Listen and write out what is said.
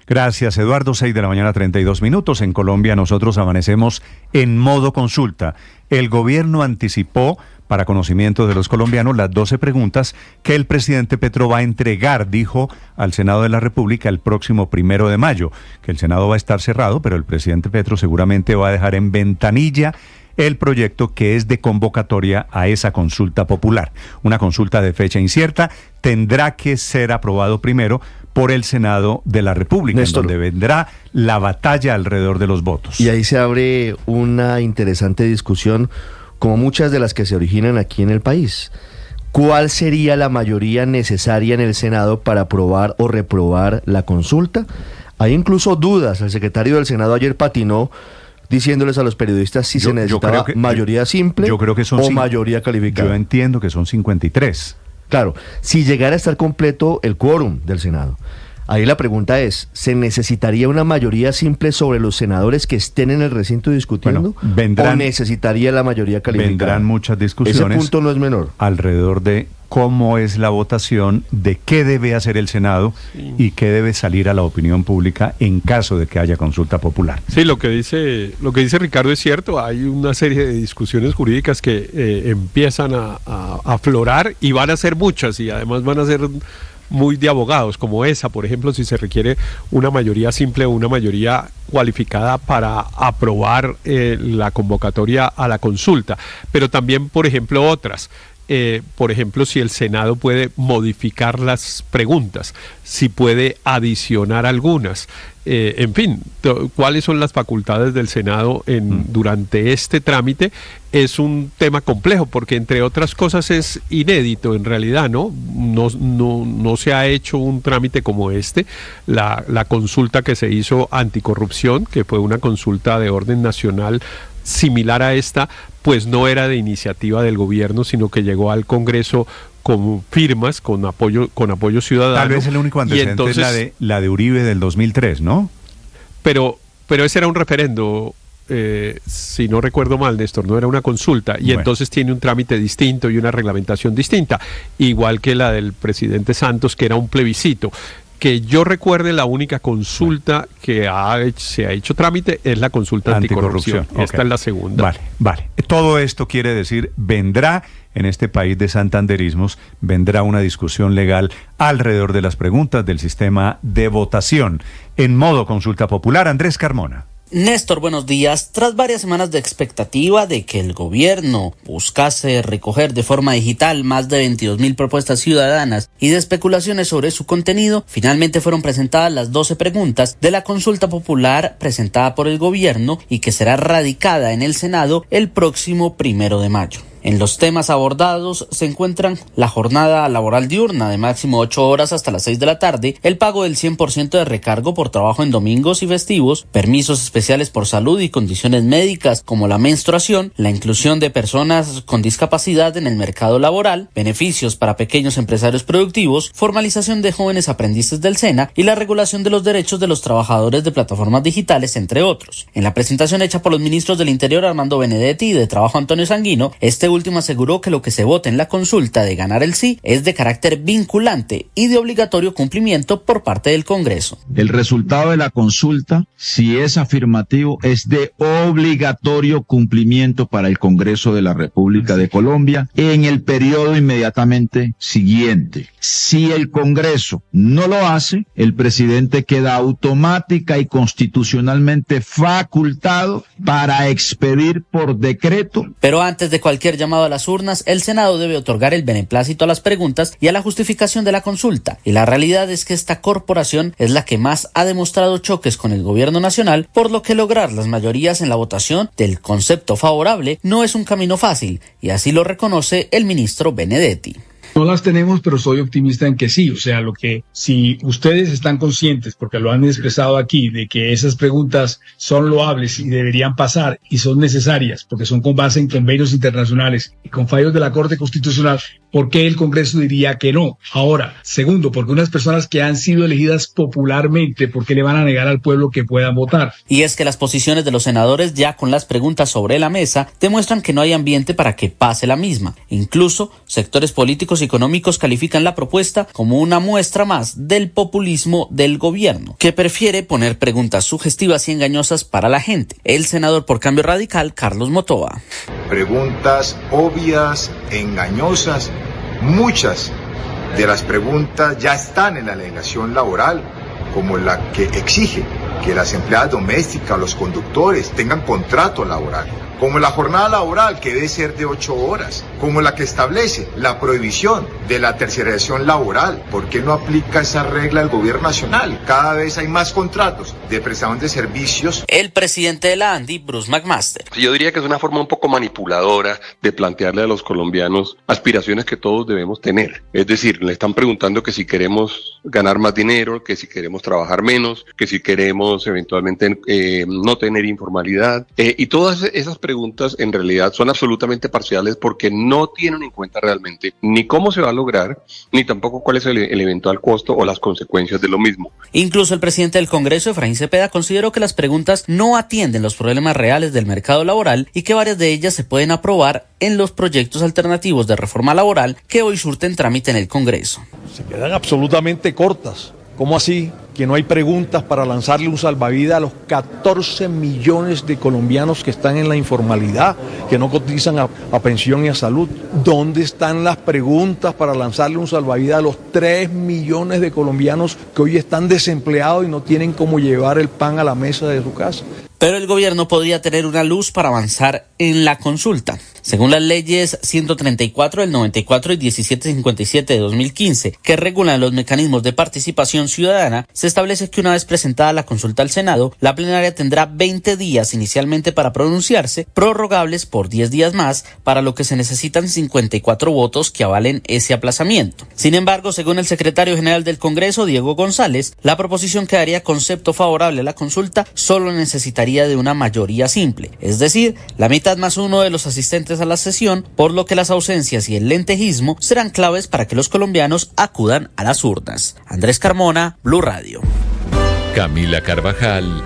Gracias, Eduardo. 6:32 a.m. En Colombia nosotros amanecemos en modo consulta. El gobierno anticipó, para conocimiento de los colombianos, las 12 preguntas que el presidente Petro va a entregar, dijo, al Senado de la República el próximo 1 de mayo, que el Senado va a estar cerrado, pero el presidente Petro seguramente va a dejar en ventanilla el proyecto que es de convocatoria a esa consulta popular. Una consulta de fecha incierta, tendrá que ser aprobado primero por el Senado de la República, Néstor, en donde vendrá la batalla alrededor de los votos. Y ahí se abre una interesante discusión, como muchas de las que se originan aquí en el país. ¿Cuál sería la mayoría necesaria en el Senado para aprobar o reprobar la consulta? Hay incluso dudas. El secretario del Senado ayer patinó diciéndoles a los periodistas si se necesitaba mayoría simple o mayoría calificada. Yo entiendo que son 53. Claro, si llegara a estar completo el quórum del Senado. Ahí la pregunta es, ¿se necesitaría una mayoría simple sobre los senadores que estén en el recinto discutiendo? ¿O necesitaría la mayoría calificada? Vendrán muchas discusiones. Ese punto no es menor. Alrededor de cómo es la votación, de qué debe hacer el Senado y qué debe salir a la opinión pública en caso de que haya consulta popular. Sí, lo que dice Ricardo es cierto. Hay una serie de discusiones jurídicas que empiezan a aflorar y van a ser muchas y además van a ser muy de abogados, como esa, por ejemplo, si se requiere una mayoría simple o una mayoría cualificada para aprobar la convocatoria a la consulta, pero también, por ejemplo, otras. Por ejemplo, si el Senado puede modificar las preguntas, si puede adicionar algunas, en fin, cuáles son las facultades del Senado durante este trámite, es un tema complejo, porque entre otras cosas es inédito en realidad, ¿no? No se ha hecho un trámite como este, la consulta que se hizo anticorrupción, que fue una consulta de orden nacional similar a esta, pues no era de iniciativa del gobierno, sino que llegó al Congreso con firmas, con apoyo ciudadano. Tal vez el único antecedente entonces, es la de Uribe del 2003, ¿no? Pero ese era un referendo, si no recuerdo mal, Néstor, no era una consulta, y bueno, entonces tiene un trámite distinto y una reglamentación distinta, igual que la del presidente Santos, que era un plebiscito. Que yo recuerde, la única consulta que se ha hecho trámite es la consulta anticorrupción. Okay. Esta es la segunda. Vale. Todo esto quiere decir, vendrá en este país de santanderismos, vendrá una discusión legal alrededor de las preguntas del sistema de votación en modo consulta popular. Andrés Carmona. Néstor, buenos días. Tras varias semanas de expectativa de que el gobierno buscase recoger de forma digital más de 22.000 propuestas ciudadanas y de especulaciones sobre su contenido, finalmente fueron presentadas las 12 preguntas de la consulta popular presentada por el gobierno y que será radicada en el Senado el próximo 1 de mayo. En los temas abordados se encuentran la jornada laboral diurna de máximo 8 horas hasta las 6 de la tarde, el pago del 100% de recargo por trabajo en domingos y festivos, permisos especiales por salud y condiciones médicas como la menstruación, la inclusión de personas con discapacidad en el mercado laboral, beneficios para pequeños empresarios productivos, formalización de jóvenes aprendices del SENA y la regulación de los derechos de los trabajadores de plataformas digitales, entre otros. En la presentación hecha por los ministros del Interior Armando Benedetti y de Trabajo Antonio Sanguino, este último aseguró que lo que se vota en la consulta de ganar el sí es de carácter vinculante y de obligatorio cumplimiento por parte del Congreso. El resultado de la consulta, si es afirmativo, es de obligatorio cumplimiento para el Congreso de la República de Colombia en el periodo inmediatamente siguiente. Si el Congreso no lo hace, el presidente queda automática y constitucionalmente facultado para expedir por decreto. Pero antes de cualquier llamado a las urnas, el Senado debe otorgar el beneplácito a las preguntas y a la justificación de la consulta. Y la realidad es que esta corporación es la que más ha demostrado choques con el gobierno nacional, por lo que lograr las mayorías en la votación del concepto favorable no es un camino fácil, y así lo reconoce el ministro Benedetti. No las tenemos, pero soy optimista en que sí. O sea, si ustedes están conscientes, porque lo han expresado aquí, de que esas preguntas son loables y deberían pasar y son necesarias, porque son con base en convenios internacionales y con fallos de la Corte Constitucional, ¿Por qué el Congreso diría que no? Ahora, segundo, porque unas personas que han sido elegidas popularmente, ¿por qué le van a negar al pueblo que puedan votar? Y es que las posiciones de los senadores, ya con las preguntas sobre la mesa, demuestran que no hay ambiente para que pase la misma. Incluso sectores políticos y económicos califican la propuesta como una muestra más del populismo del gobierno, que prefiere poner preguntas sugestivas y engañosas para la gente. El senador por Cambio Radical, Carlos Motoa. Preguntas obvias, engañosas. Muchas de las preguntas ya están en la legislación laboral, como la que exige que las empleadas domésticas, los conductores tengan contrato laboral, como la jornada laboral que debe ser de 8 horas, como la que establece la prohibición de la tercerización laboral. ¿Por qué no aplica esa regla el gobierno nacional? Cada vez hay más contratos de prestación de servicios. El presidente de la ANDI, Bruce McMaster. Yo diría que es una forma un poco manipuladora de plantearle a los colombianos aspiraciones que todos debemos tener. Es decir, le están preguntando que si queremos ganar más dinero, que si queremos trabajar menos, que si queremos eventualmente no tener informalidad. Y todas esas preguntas en realidad son absolutamente parciales porque no tienen en cuenta realmente ni cómo se va a lograr, ni tampoco cuál es el eventual costo o las consecuencias de lo mismo. Incluso el presidente del Congreso, Efraín Cepeda, consideró que las preguntas no atienden los problemas reales del mercado laboral y que varias de ellas se pueden aprobar en los proyectos alternativos de reforma laboral que hoy surten trámite en el Congreso. Se quedan absolutamente cortas. ¿Cómo así? Que no hay preguntas para lanzarle un salvavidas a los 14 millones de colombianos que están en la informalidad, que no cotizan a pensión y a salud. ¿Dónde están las preguntas para lanzarle un salvavidas a los 3 millones de colombianos que hoy están desempleados y no tienen cómo llevar el pan a la mesa de su casa? Pero el gobierno podría tener una luz para avanzar en la consulta. Según las leyes 134 del 94 y 1757 de 2015, que regulan los mecanismos de participación ciudadana, se establece que una vez presentada la consulta al Senado, la plenaria tendrá 20 días inicialmente para pronunciarse, prorrogables por 10 días más, para lo que se necesitan 54 votos que avalen ese aplazamiento. Sin embargo, según el secretario general del Congreso, Diego González, la proposición que daría concepto favorable a la consulta solo necesitaría de una mayoría simple, es decir, la mitad más uno de los asistentes a la sesión, por lo que las ausencias y el lentejismo serán claves para que los colombianos acudan a las urnas. Andrés Carmona, Blue Radio. Camila Carvajal